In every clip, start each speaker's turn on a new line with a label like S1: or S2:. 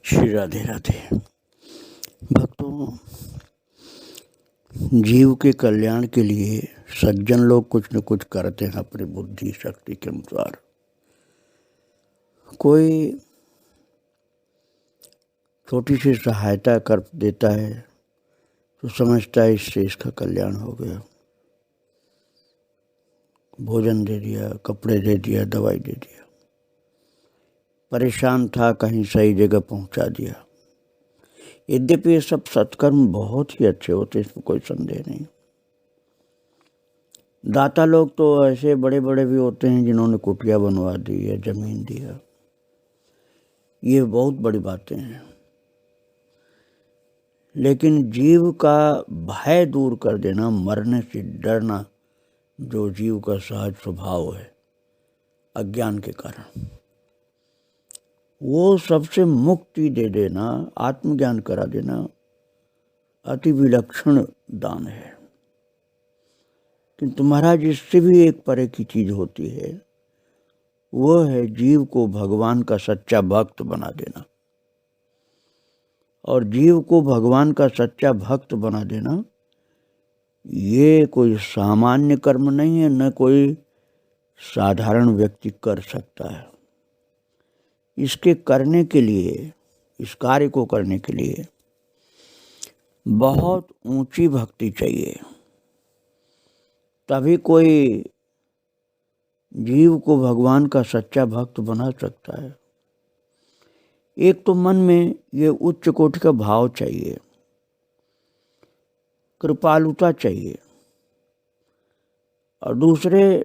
S1: श्री राधे राधे। भक्तों, जीव के कल्याण के लिए सज्जन लोग कुछ न कुछ करते हैं अपनी बुद्धि शक्ति के अनुसार। कोई छोटी सी सहायता कर देता है तो समझता है इससे इसका कल्याण हो गया। भोजन दे दिया, कपड़े दे दिया, दवाई दे दिया, परेशान था कहीं सही जगह पहुंचा दिया। यद्यपि ये सब सत्कर्म बहुत ही अच्छे होते, इसमें कोई संदेह नहीं। दाता लोग तो ऐसे बड़े बड़े भी होते हैं जिन्होंने कुटिया बनवा दी या जमीन दिया। ये बहुत बड़ी बातें हैं। लेकिन जीव का भय दूर कर देना, मरने से डरना, जो जीव का सहज स्वभाव है अज्ञान के कारण, वो सबसे मुक्ति दे देना, आत्मज्ञान करा देना अति विलक्षण दान है। किंतु महाराज, इससे भी एक परे की चीज होती है, वो है जीव को भगवान का सच्चा भक्त बना देना। और जीव को भगवान का सच्चा भक्त बना देना ये कोई सामान्य कर्म नहीं है, न कोई साधारण व्यक्ति कर सकता है। इसके करने के लिए, इस कार्य को करने के लिए बहुत ऊंची भक्ति चाहिए, तभी कोई जीव को भगवान का सच्चा भक्त बना सकता है। एक तो मन में ये उच्च कोटि का भाव चाहिए, कृपालुता चाहिए, और दूसरे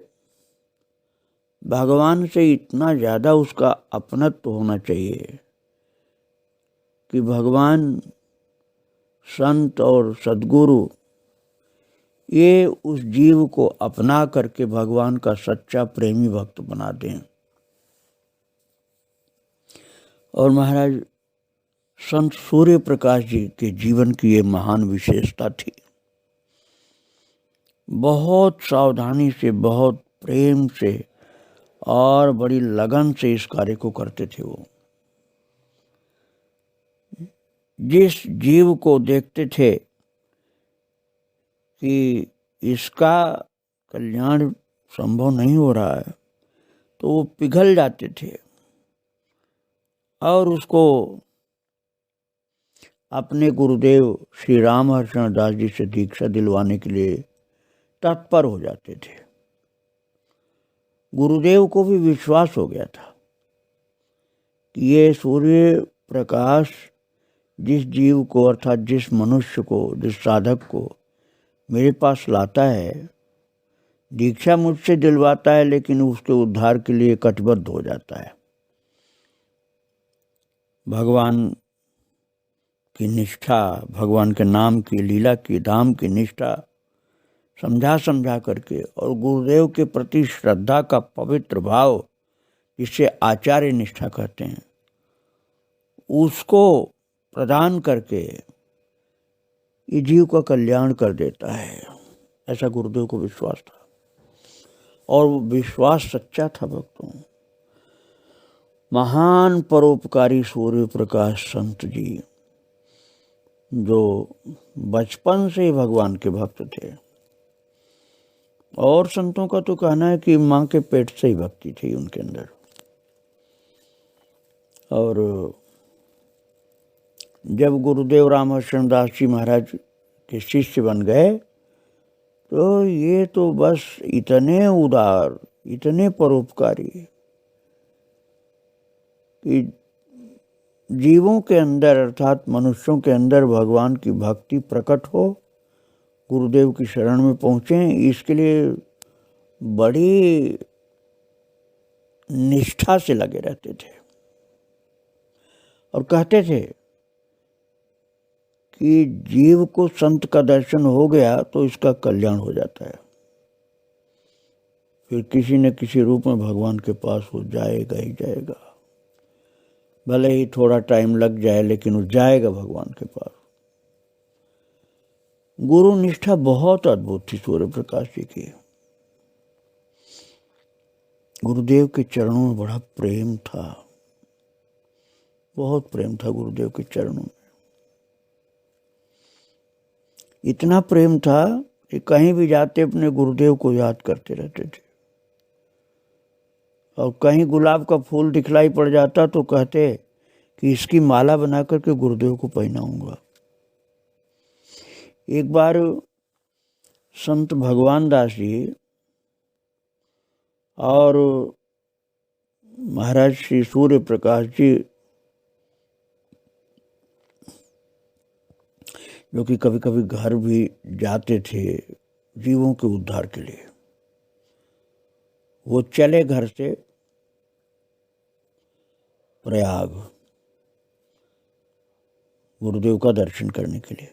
S1: भगवान से इतना ज़्यादा उसका अपनत्व होना चाहिए कि भगवान, संत और सद्गुरु ये उस जीव को अपना करके भगवान का सच्चा प्रेमी भक्त बना दें। और महाराज संत सूर्य प्रकाश जी के जीवन की ये महान विशेषता थी। बहुत सावधानी से, बहुत प्रेम से और बड़ी लगन से इस कार्य को करते थे। वो जिस जीव को देखते थे कि इसका कल्याण संभव नहीं हो रहा है, तो वो पिघल जाते थे और उसको अपने गुरुदेव श्री रामहर्षण दास जी से दीक्षा दिलवाने के लिए तत्पर हो जाते थे। गुरुदेव को भी विश्वास हो गया था कि ये सूर्य प्रकाश जिस जीव को, अर्थात जिस मनुष्य को, जिस साधक को मेरे पास लाता है, दीक्षा मुझसे दिलवाता है, लेकिन उसके उद्धार के लिए कटिबद्ध हो जाता है। भगवान की निष्ठा, भगवान के नाम की, लीला की, धाम की निष्ठा समझा करके, और गुरुदेव के प्रति श्रद्धा का पवित्र भाव, जिसे आचार्य निष्ठा कहते हैं, उसको प्रदान करके ये जीव का कल्याण कर देता है। ऐसा गुरुदेव को विश्वास था, और वो विश्वास सच्चा था। भक्तों, महान परोपकारी सूर्य प्रकाश संत जी, जो बचपन से ही भगवान के भक्त थे, और संतों का तो कहना है कि माँ के पेट से ही भक्ति थी उनके अंदर। और जब गुरुदेव रामहर्षण दास जी महाराज के शिष्य बन गए, तो ये तो बस इतने उदार, इतने परोपकारी कि जीवों के अंदर, अर्थात मनुष्यों के अंदर भगवान की भक्ति प्रकट हो, गुरुदेव की शरण में पहुँचे, इसके लिए बड़ी निष्ठा से लगे रहते थे। और कहते थे कि जीव को संत का दर्शन हो गया तो इसका कल्याण हो जाता है, फिर किसी न किसी रूप में भगवान के पास वो जाएगा ही जाएगा। भले ही थोड़ा टाइम लग जाए, लेकिन वो जाएगा भगवान के पास। गुरु निष्ठा बहुत अद्भुत थी सूर्य प्रकाश जी की। गुरुदेव के चरणों में बड़ा प्रेम था, बहुत प्रेम था गुरुदेव के चरणों में। इतना प्रेम था कि कहीं भी जाते अपने गुरुदेव को याद करते रहते थे, और कहीं गुलाब का फूल दिखलाई पड़ जाता तो कहते कि इसकी माला बना करके गुरुदेव को पहनाऊंगा। एक बार संत भगवान दास जी और महाराज श्री सूर्य प्रकाश जी, जो कि कभी कभी घर भी जाते थे जीवों के उद्धार के लिए, वो चले घर से प्रयाग गुरुदेव का दर्शन करने के लिए।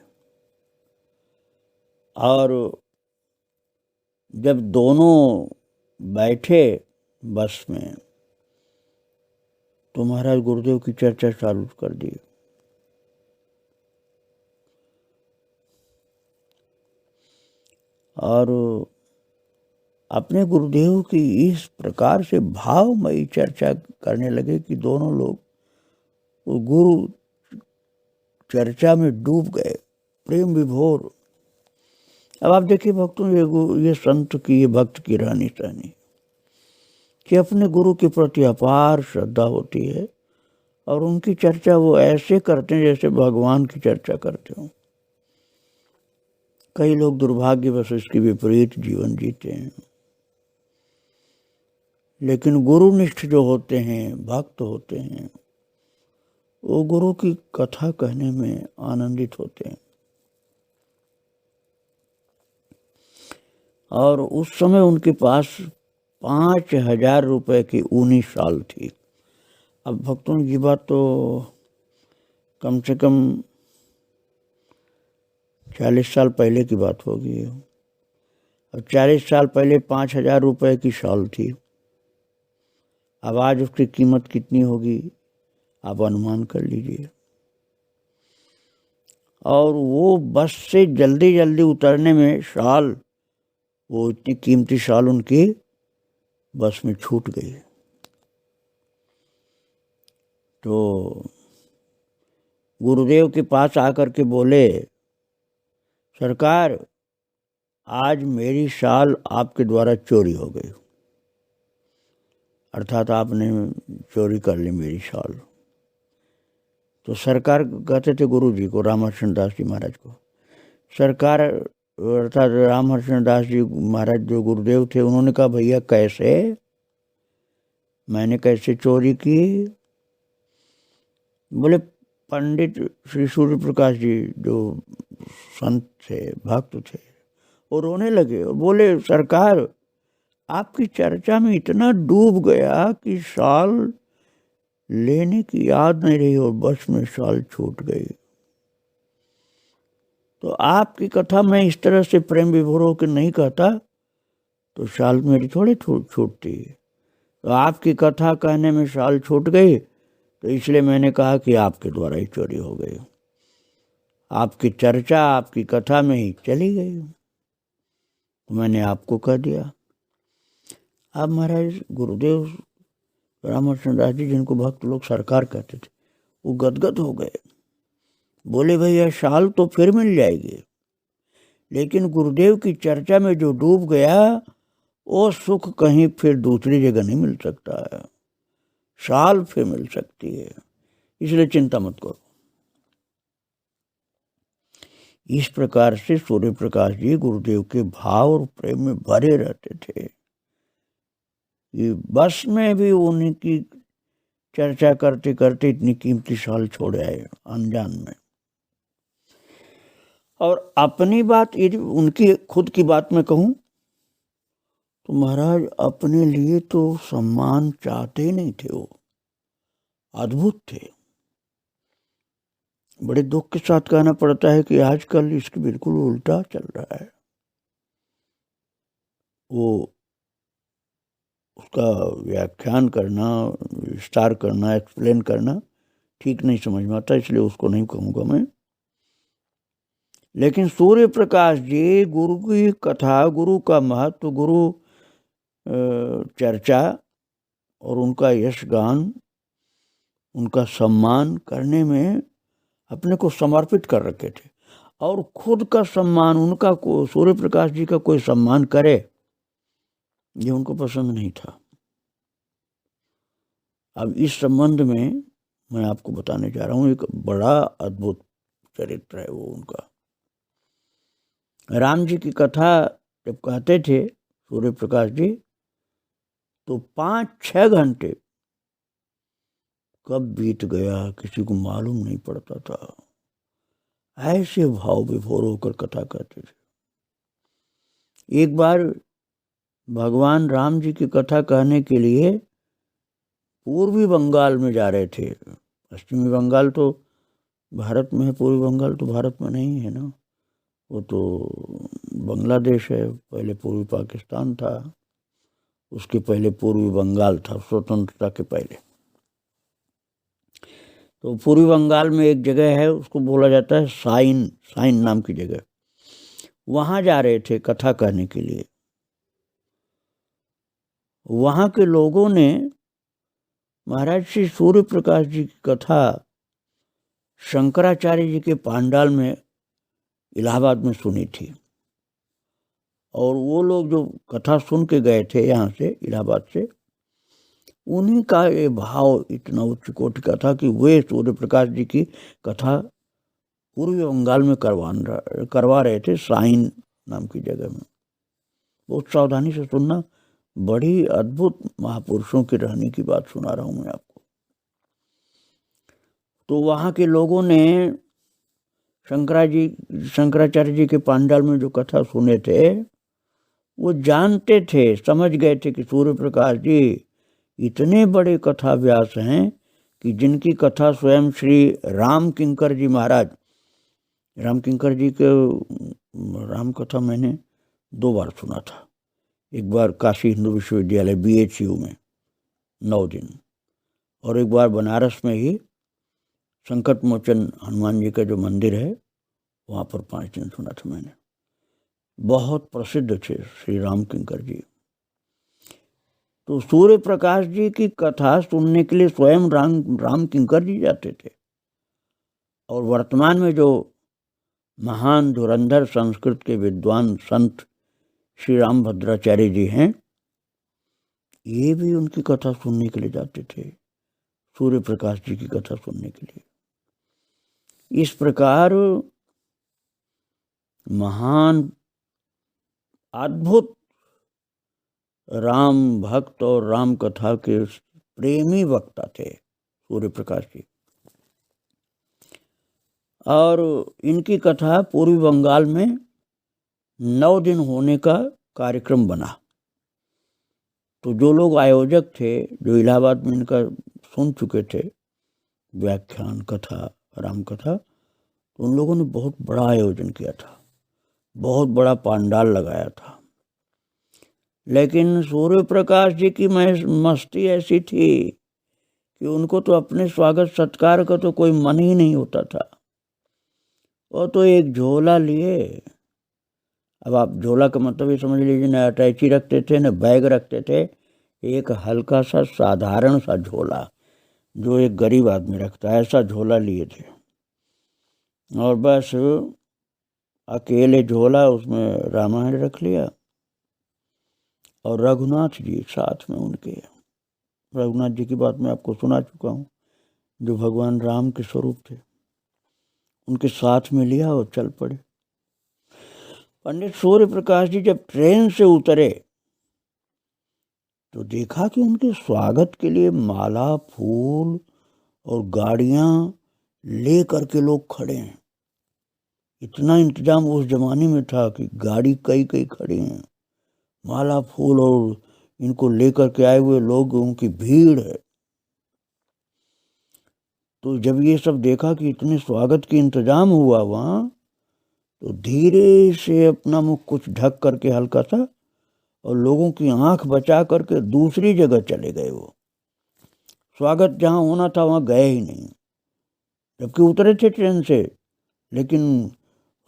S1: और जब दोनों बैठे बस में तो महाराज गुरुदेव की चर्चा चालू कर दी। और अपने गुरुदेव की इस प्रकार से भावमयी चर्चा करने लगे कि दोनों लोग वो गुरु चर्चा में डूब गए, प्रेम विभोर। अब आप देखिए भक्तों, ये संत की, ये भक्त की रहनी सहनी कि अपने गुरु के प्रति अपार श्रद्धा होती है और उनकी चर्चा वो ऐसे करते हैं जैसे भगवान की चर्चा करते हो। कई लोग दुर्भाग्यवश इसकी विपरीत जीवन जीते हैं, लेकिन गुरुनिष्ठ जो होते हैं, भक्त होते हैं, वो गुरु की कथा कहने में आनंदित होते हैं। और उस समय उनके पास 5,000 रुपए की ऊनी शाल थी। अब भक्तों की बात तो कम से कम 40 साल पहले की बात होगी। अब 40 साल पहले 5,000 रुपए की शाल थी। अब आज उसकी कीमत कितनी होगी आप अनुमान कर लीजिए। और वो बस से जल्दी जल्दी उतरने में शाल, वो इतनी कीमती शाल उनकी बस में छूट गई। तो गुरुदेव के पास आकर के बोले, सरकार आज मेरी शाल आपके द्वारा चोरी हो गई, अर्थात आपने चोरी कर ली मेरी शाल। तो सरकार कहते थे गुरु जी को, रामहर्षण दास जी महाराज को, सरकार अर्थात रामहर्षण दास जी महाराज जो गुरुदेव थे, उन्होंने कहा भैया कैसे, मैंने कैसे चोरी की? बोले पंडित श्री सूर्य प्रकाश जी जो संत थे, भक्त थे, वो रोने लगे और बोले सरकार आपकी चर्चा में इतना डूब गया कि शाल लेने की याद नहीं रही और बस में शाल छूट गई। तो आपकी कथा मैं इस तरह से प्रेम विभोर होकर नहीं कहता तो शाल मेरी थोड़ी छूटती। तो आपकी कथा कहने में शाल छूट गई, तो इसलिए मैंने कहा कि आपके द्वारा ही चोरी हो गई। आपकी चर्चा आपकी कथा में ही चली गई, तो मैंने आपको कह दिया। अब महाराज गुरुदेव रामहर्षण दास जी, जिनको भक्त लोग सरकार कहते थे, वो गदगद हो गए। बोले भैया शाल तो फिर मिल जाएगी, लेकिन गुरुदेव की चर्चा में जो डूब गया वो सुख कहीं फिर दूसरी जगह नहीं मिल सकता है, शाल फिर मिल सकती है, इसलिए चिंता मत करो। इस प्रकार से सूर्य प्रकाश जी गुरुदेव के भाव और प्रेम में भरे रहते थे कि बस में भी उन्हीं की चर्चा करते करते इतनी कीमती शाल छोड़ आए अनजान में। और अपनी बात, यदि उनकी खुद की बात में कहूं तो महाराज अपने लिए तो सम्मान चाहते ही नहीं थे, वो अद्भुत थे। बड़े दुख के साथ कहना पड़ता है कि आजकल इसके बिल्कुल उल्टा चल रहा है। वो उसका व्याख्यान करना, विस्तार करना, एक्सप्लेन करना ठीक नहीं समझ में आता, इसलिए उसको नहीं कहूँगा मैं। लेकिन सूर्य प्रकाश जी गुरु की कथा, गुरु का महत्व, गुरु चर्चा और उनका यश गान उनका सम्मान करने में अपने को समर्पित कर रखे थे, और खुद का सम्मान उनका को सूर्य प्रकाश जी का कोई सम्मान करे ये उनको पसंद नहीं था। अब इस संबंध में मैं आपको बताने जा रहा हूँ, एक बड़ा अद्भुत चरित्र है वो उनका। राम जी की कथा जब कहते थे सूर्य प्रकाश जी, तो 5-6 घंटे कब बीत गया किसी को मालूम नहीं पड़ता था। ऐसे भाव विभोर होकर कथा कहते थे। एक बार भगवान राम जी की कथा कहने के लिए पूर्वी बंगाल में जा रहे थे। पश्चिमी बंगाल तो भारत में है, पूर्वी बंगाल तो भारत में नहीं है ना, वो तो बांग्लादेश है। पहले पूर्वी पाकिस्तान था, उसके पहले पूर्वी बंगाल था, स्वतंत्रता के पहले। तो पूर्वी बंगाल में एक जगह है, उसको बोला जाता है साइन नाम की जगह। वहाँ जा रहे थे कथा कहने के लिए। वहाँ के लोगों ने महाराज श्री सूर्य प्रकाश जी की कथा शंकराचार्य जी के पांडाल में इलाहाबाद में सुनी थी। और वो लोग जो कथा सुन के गए थे यहाँ से इलाहाबाद से, उन्हीं का ये भाव इतना उच्च कोटि का था कि वे सूर्य प्रकाश जी की कथा पूर्वी बंगाल में करवा रहे थे, साइन नाम की जगह में। बहुत सावधानी से सुनना, बड़ी अद्भुत महापुरुषों के रहने की बात सुना रहा हूँ मैं आपको। तो वहाँ के लोगों ने शंकराचार्य जी के पांडाल में जो कथा सुने थे, वो जानते थे, समझ गए थे कि सूर्य प्रकाश जी इतने बड़े कथा व्यास हैं कि जिनकी कथा स्वयं श्री राम किंकर जी महाराज, राम किंकर जी के राम कथा मैंने 2 बार सुना था। एक बार काशी हिंदू विश्वविद्यालय BHU में 9 दिन, और एक बार बनारस में ही संकट मोचन हनुमान जी का जो मंदिर है वहाँ पर 5 दिन सुना था मैंने। बहुत प्रसिद्ध थे श्री राम किंकर जी। तो सूर्य प्रकाश जी की कथा सुनने के लिए स्वयं राम किंकर जी जाते थे। और वर्तमान में जो महान धुरंधर संस्कृत के विद्वान संत श्री राम भद्राचार्य जी हैं, ये भी उनकी कथा सुनने के लिए जाते थे, सूर्य प्रकाश जी की कथा सुनने के लिए। इस प्रकार महान अद्भुत राम भक्त और राम कथा के प्रेमी वक्ता थे सूर्य प्रकाश जी। और इनकी कथा पूर्वी बंगाल में 9 दिन होने का कार्यक्रम बना। तो जो लोग आयोजक थे, जो इलाहाबाद में इनका सुन चुके थे व्याख्यान कथा, राम कथा, तो उन लोगों ने बहुत बड़ा आयोजन किया था, बहुत बड़ा पांडाल लगाया था। लेकिन सूर्य प्रकाश जी की मस्ती ऐसी थी कि उनको तो अपने स्वागत सत्कार का तो कोई मन ही नहीं होता था। वो तो एक झोला लिए, अब आप झोला का मतलब ये समझ लीजिए, न अटैची रखते थे न बैग रखते थे, एक हल्का सा साधारण सा झोला जो एक गरीब आदमी रखता है, ऐसा झोला लिए थे। और बस अकेले झोला, उसमें रामायण रख लिया और रघुनाथ जी साथ में उनके। रघुनाथ जी की बात मैं आपको सुना चुका हूँ, जो भगवान राम के स्वरूप थे, उनके साथ में लिया और चल पड़े। पंडित सूर्य प्रकाश जी जब ट्रेन से उतरे तो देखा कि उनके स्वागत के लिए माला, फूल और गाड़ियां ले करके लोग खड़े हैं। इतना इंतजाम उस जमाने में था कि गाड़ी कई खड़ी हैं, माला, फूल और इनको लेकर के आए हुए लोगों की भीड़ है। तो जब ये सब देखा कि इतने स्वागत के इंतजाम हुआ वहाँ, तो धीरे से अपना मुख कुछ ढक करके हल्का सा, और लोगों की आंख बचा करके दूसरी जगह चले गए। वो स्वागत जहाँ होना था वहाँ गए ही नहीं, जबकि उतरे थे ट्रेन से। लेकिन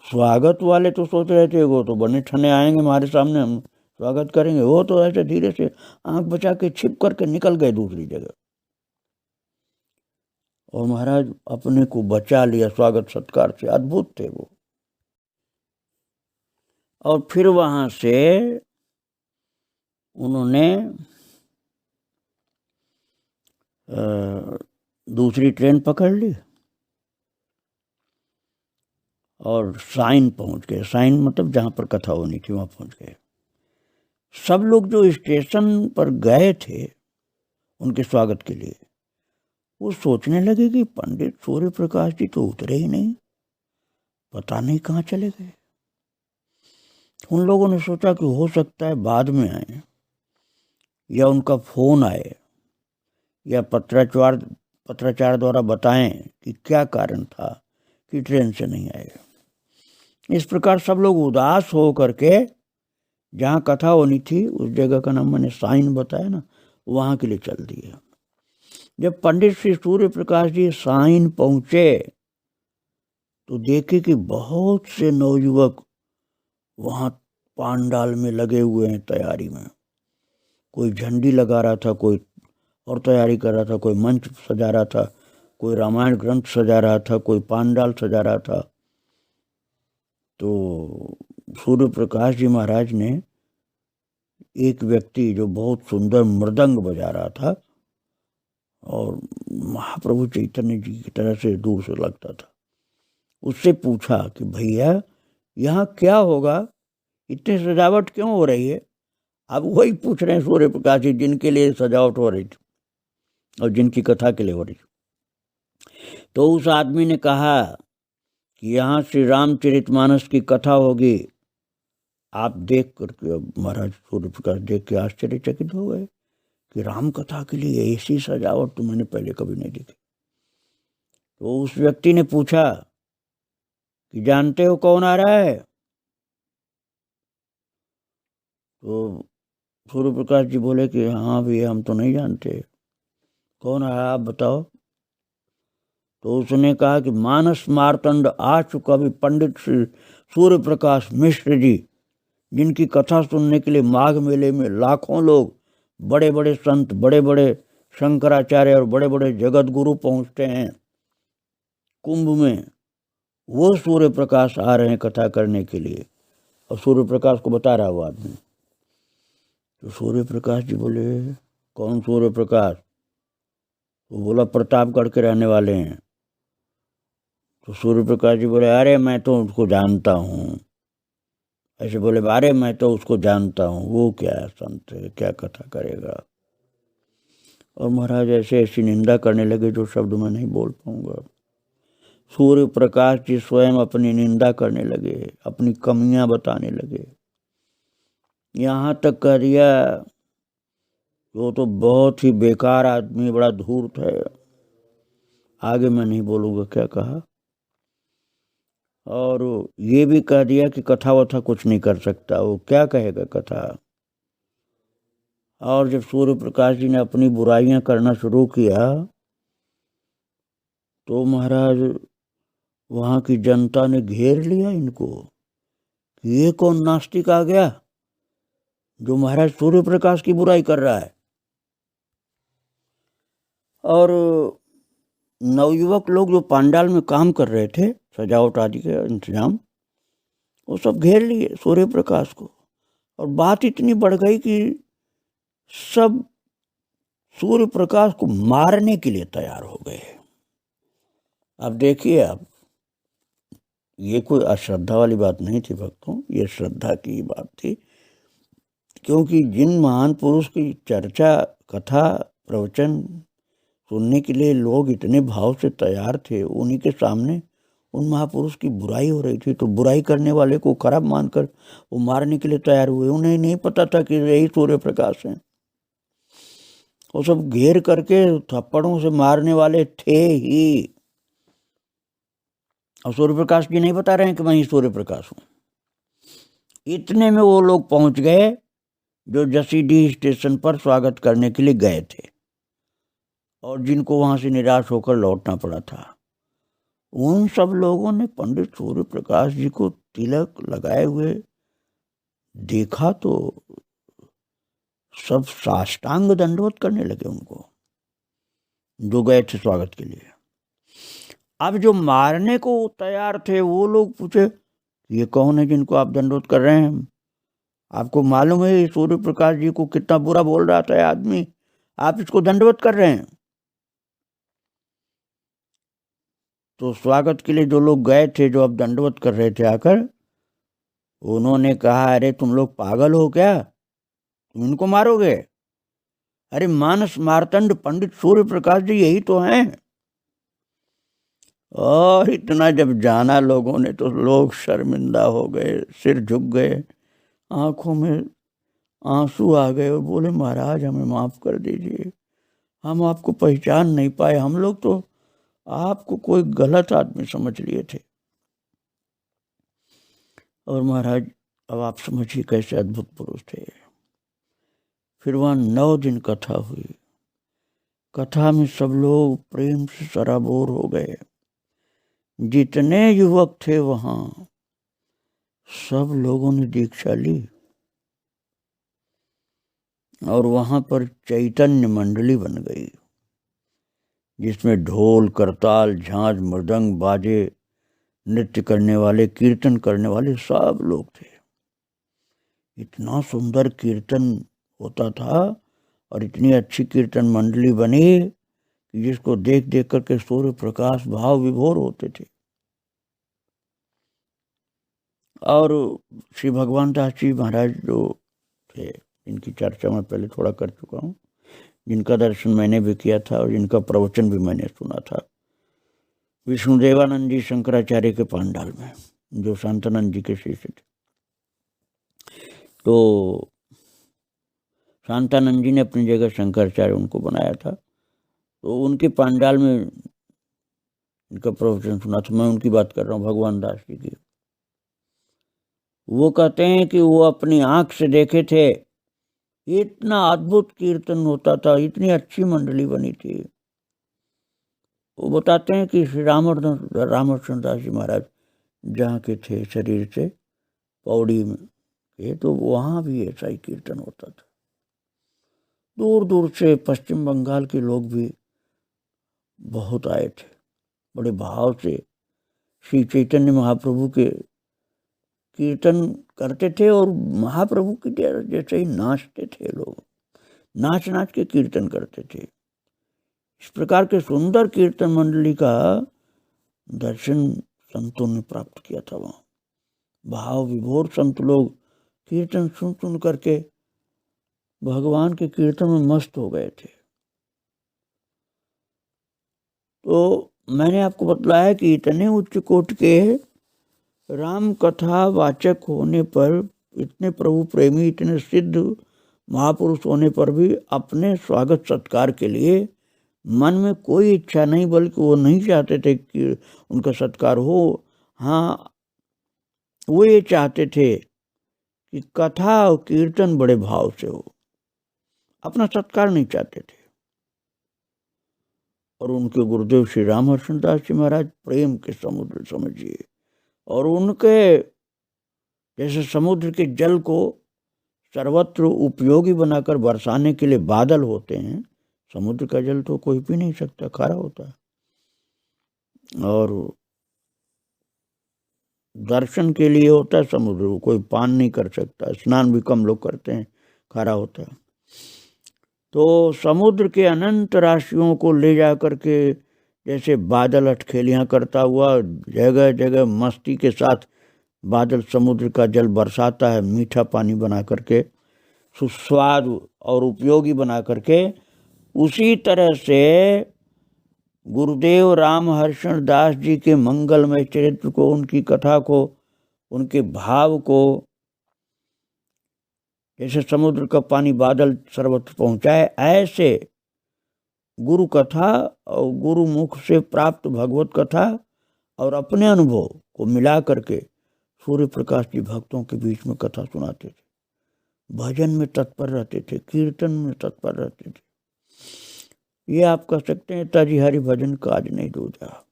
S1: स्वागत वाले तो सोच रहे थे वो तो बने ठने आएंगे हमारे सामने, हम स्वागत करेंगे। वो तो ऐसे धीरे से आंख बचा के छिप करके निकल गए दूसरी जगह। और महाराज अपने को बचा लिया स्वागत सत्कार से। अद्भुत थे वो। और फिर वहां से उन्होंने दूसरी ट्रेन पकड़ ली और साइन पहुंच गए। साइन मतलब जहां पर कथा होनी थी वहां पहुंच गए। सब लोग जो स्टेशन पर गए थे उनके स्वागत के लिए, वो सोचने लगे कि पंडित सूर्य प्रकाश जी तो उतरे ही नहीं, पता नहीं कहाँ चले गए। उन लोगों ने सोचा कि हो सकता है बाद में आए, या उनका फोन आए, या पत्राचार द्वारा बताएं कि क्या कारण था कि ट्रेन से नहीं आए। इस प्रकार सब लोग उदास हो करके जहाँ कथा होनी थी उस जगह का नाम मैंने साइन बताया ना, वहाँ के लिए चल दिए। जब पंडित श्री सूर्य प्रकाश जी साइन पहुंचे तो देखे कि बहुत से नवयुवक वहाँ पांडाल में लगे हुए हैं तैयारी में। कोई झंडी लगा रहा था, कोई और तैयारी कर रहा था, कोई मंच सजा रहा था, कोई रामायण ग्रंथ सजा रहा था, कोई पांडाल सजा रहा था। तो सूर्य प्रकाश जी महाराज ने एक व्यक्ति जो बहुत सुंदर मृदंग बजा रहा था और महाप्रभु चैतन्य जी की तरह से दूर से लगता था, उससे पूछा कि भैया यहाँ क्या होगा, इतनी सजावट क्यों हो रही है। अब वही पूछ रहे हैं सूर्य प्रकाश जी जिनके लिए सजावट हो रही थी और जिनकी कथा के लिए हो रही थी। तो उस आदमी ने कहा कि यहाँ श्री रामचरितमानस की कथा होगी, आप देख करके। अब महाराज सूर्य प्रकाश देख के आश्चर्यचकित हो गए कि राम कथा के लिए ऐसी सजावट तो मैंने पहले कभी नहीं देखी। तो उस व्यक्ति ने पूछा कि जानते हो कौन आ रहा है। तो सूर्य प्रकाश जी बोले कि हाँ भैया हम तो नहीं जानते, कौन आया आप बताओ। तो उसने कहा कि मानस मार्तंड आ चुका भी पंडित श्री सूर्य प्रकाश मिश्र जी, जिनकी कथा सुनने के लिए माघ मेले में लाखों लोग, बड़े बड़े संत, बड़े बड़े शंकराचार्य और बड़े बड़े जगत गुरु पहुंचते हैं कुंभ में, वो सूर्य प्रकाश आ रहे हैं कथा करने के लिए। और सूर्य प्रकाश को बता रहा वो आदमी। तो सूर्य प्रकाश जी बोले कौन सूर्य प्रकाश। वो बोला प्रतापगढ़ के रहने वाले हैं। तो सूर्य प्रकाश जी बोले अरे मैं तो उसको जानता हूँ। ऐसे बोले अरे मैं तो उसको जानता हूँ, वो क्या संत है, क्या कथा करेगा। और महाराज ऐसे ऐसी निंदा करने लगे जो शब्द मैं नहीं बोल पाऊंगा। सूर्य प्रकाश जी स्वयं अपनी निंदा करने लगे, अपनी कमियां बताने लगे। यहाँ तक कह दिया वो तो बहुत ही बेकार आदमी, बड़ा धूर्त है। आगे मैं नहीं बोलूँगा क्या कहा। और ये भी कह दिया कि कथा वथा कुछ नहीं कर सकता, वो क्या कहेगा कथा। और जब सूर्य प्रकाश जी ने अपनी बुराइयां करना शुरू किया तो महाराज वहाँ की जनता ने घेर लिया इनको। ये कौन नास्तिक आ गया जो महाराज सूर्य प्रकाश की बुराई कर रहा है। और नवयुवक लोग जो पांडाल में काम कर रहे थे, सजावट आदि का इंतजाम, वो सब घेर लिए सूर्य प्रकाश को। और बात इतनी बढ़ गई कि सब सूर्य प्रकाश को मारने के लिए तैयार हो गए। अब देखिए, आप ये कोई अश्रद्धा वाली बात नहीं थी भक्तों, ये श्रद्धा की बात थी। क्योंकि जिन महान पुरुष की चर्चा, कथा, प्रवचन सुनने के लिए लोग इतने भाव से तैयार थे, उन्हीं के सामने उन महापुरुष की बुराई हो रही थी। तो बुराई करने वाले को खराब मानकर वो मारने के लिए तैयार हुए। उन्हें नहीं पता था कि यही सूर्य प्रकाश हैं। वो सब घेर करके थप्पड़ों से मारने वाले थे ही। और सूर्य प्रकाश जी नहीं बता रहे हैं कि मैं ही सूर्य प्रकाश हूं। इतने में वो लोग पहुंच गए जो जसीडीह स्टेशन पर स्वागत करने के लिए गए थे और जिनको वहां से निराश होकर लौटना पड़ा था। उन सब लोगों ने पंडित सूर्य प्रकाश जी को तिलक लगाए हुए देखा तो सब साष्टांग दंडवत करने लगे उनको, जो गए थे स्वागत के लिए। अब जो मारने को तैयार थे वो लोग पूछे ये कौन है जिनको आप दंडवत कर रहे हैं? आपको मालूम है सूर्य प्रकाश जी को कितना बुरा बोल रहा था आदमी, आप इसको दंडवत कर रहे हैं? तो स्वागत के लिए जो लोग गए थे, जो अब दंडवत कर रहे थे आकर, उन्होंने कहा अरे तुम लोग पागल हो क्या, तुम इनको मारोगे? अरे मानस मार्तंड पंडित सूर्य प्रकाश जी यही तो हैं। और इतना जब जाना लोगों ने तो लोग शर्मिंदा हो गए, सिर झुक गए, आंखों में आंसू आ गए और बोले महाराज हमें माफ कर दीजिए, हम आपको पहचान नहीं पाए, हम लोग तो आपको कोई गलत आदमी समझ लिए थे। और महाराज अब आप समझिए कैसे अद्भुत पुरुष थे। फिर वहाँ 9 दिन कथा हुई। कथा में सब लोग प्रेम से सराबोर हो गए। जितने युवक थे वहाँ सब लोगों ने दीक्षा ली और वहाँ पर चैतन्य मंडली बन गई, जिसमें ढोल करताल झांझ मृदंग बाजे, नृत्य करने वाले, कीर्तन करने वाले सब लोग थे। इतना सुंदर कीर्तन होता था और इतनी अच्छी कीर्तन मंडली बनी कि जिसको देख देख करके सूर्य प्रकाश भाव विभोर होते थे। और श्री भगवान दास जी महाराज जो थे, इनकी चर्चा मैं पहले थोड़ा कर चुका हूँ, जिनका दर्शन मैंने भी किया था और जिनका प्रवचन भी मैंने सुना था विष्णुदेवानंद जी शंकराचार्य के पांडाल में, जो शांतानंद जी के शिष्य थे। तो शांतानंद जी ने अपनी जगह शंकराचार्य उनको बनाया था, तो उनके पांडाल में इनका प्रवचन सुना था। मैं उनकी बात कर रहा हूँ, भगवान दास जी की। वो कहते हैं कि वो अपनी आंख से देखे थे, इतना अद्भुत कीर्तन होता था, इतनी अच्छी मंडली बनी थी। वो बताते हैं कि श्री रामकृष्ण दास जी महाराज जहाँ के थे शरीर से पौड़ी में के, तो वहाँ भी ऐसा ही कीर्तन होता था। दूर दूर से पश्चिम बंगाल के लोग भी बहुत आए थे, बड़े भाव से श्री चैतन्य महाप्रभु के कीर्तन करते थे और महाप्रभु की जैसे ही नाचते थे लोग, नाच नाच के कीर्तन करते थे। इस प्रकार के सुंदर कीर्तन मंडली का दर्शन संतों ने प्राप्त किया था। वहाँ भाव विभोर संत लोग कीर्तन सुन सुन करके भगवान के कीर्तन में मस्त हो गए थे। तो मैंने आपको बतलाया कि इतने उच्च कोट के राम कथा वाचक होने पर, इतने प्रभु प्रेमी, इतने सिद्ध महापुरुष होने पर भी अपने स्वागत सत्कार के लिए मन में कोई इच्छा नहीं, बल्कि वो नहीं चाहते थे कि उनका सत्कार हो। हाँ, वो ये चाहते थे कि कथा और कीर्तन बड़े भाव से हो, अपना सत्कार नहीं चाहते थे। और उनके गुरुदेव श्री रामकृष्ण दास जी महाराज प्रेम के समुद्र समझिए, और उनके जैसे समुद्र के जल को सर्वत्र उपयोगी बनाकर बरसाने के लिए बादल होते हैं, समुद्र का जल तो कोई पी नहीं सकता, खारा होता है। और दर्शन के लिए होता है समुद्र, कोई पान नहीं कर सकता, स्नान भी कम लोग करते हैं, खारा होता है। तो समुद्र के अनंत राशियों को ले जा करके जैसे बादल अटखेलियाँ करता हुआ जगह जगह मस्ती के साथ बादल समुद्र का जल बरसाता है, मीठा पानी बना करके, सुस्वाद और उपयोगी बना करके, उसी तरह से गुरुदेव रामकृष्ण दास जी के मंगलमय चरित्र को, उनकी कथा को, उनके भाव को जैसे समुद्र का पानी बादल सर्वत्र पहुंचाए, ऐसे गुरु कथा और गुरु मुख से प्राप्त भगवत कथा और अपने अनुभव को मिला करके सूर्य प्रकाश जी भक्तों के बीच में कथा सुनाते थे, भजन में तत्पर रहते थे, कीर्तन में तत्पर रहते थे। ये आप कह सकते हैं ताजी हरि भजन काज नहीं दूजा।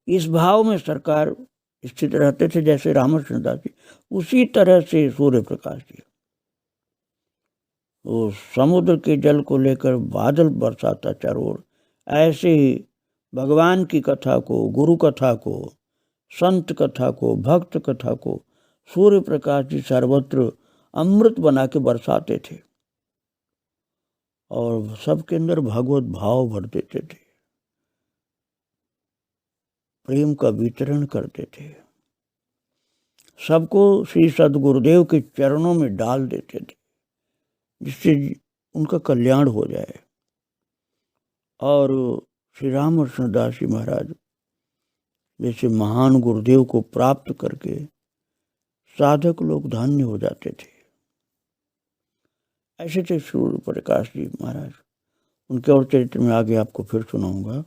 S1: इस भाव में सरकार स्थित रहते थे जैसे रामकृष्ण दास जी, उसी तरह से सूर्य प्रकाश जी वो समुद्र के जल को लेकर बादल बरसाता चारों ओर, ऐसे ही भगवान की कथा को, गुरु कथा को, संत कथा को, भक्त कथा को सूर्य प्रकाश जी सर्वत्र अमृत बना के बरसाते थे और सबके अंदर भगवत भाव भर देते थे, प्रेम का वितरण करते थे, सबको श्री सद्गुरुदेव के चरणों में डाल देते थे जिससे उनका कल्याण हो जाए। और श्री रामकृष्ण दास जी महाराज जैसे महान गुरुदेव को प्राप्त करके साधक लोग धन्य हो जाते थे। ऐसे थे सूर्य प्रकाश जी महाराज। उनके और चरित्र में आगे आपको फिर सुनाऊंगा।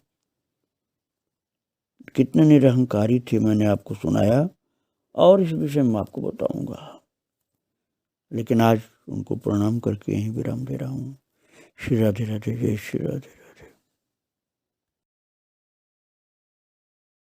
S1: कितने निरहंकारी थे मैंने आपको सुनाया और इस विषय में आपको बताऊंगा, लेकिन आज उनको प्रणाम करके यहीं विराम दे रहा हूँ। श्री राधे राधे, जय श्री राधे।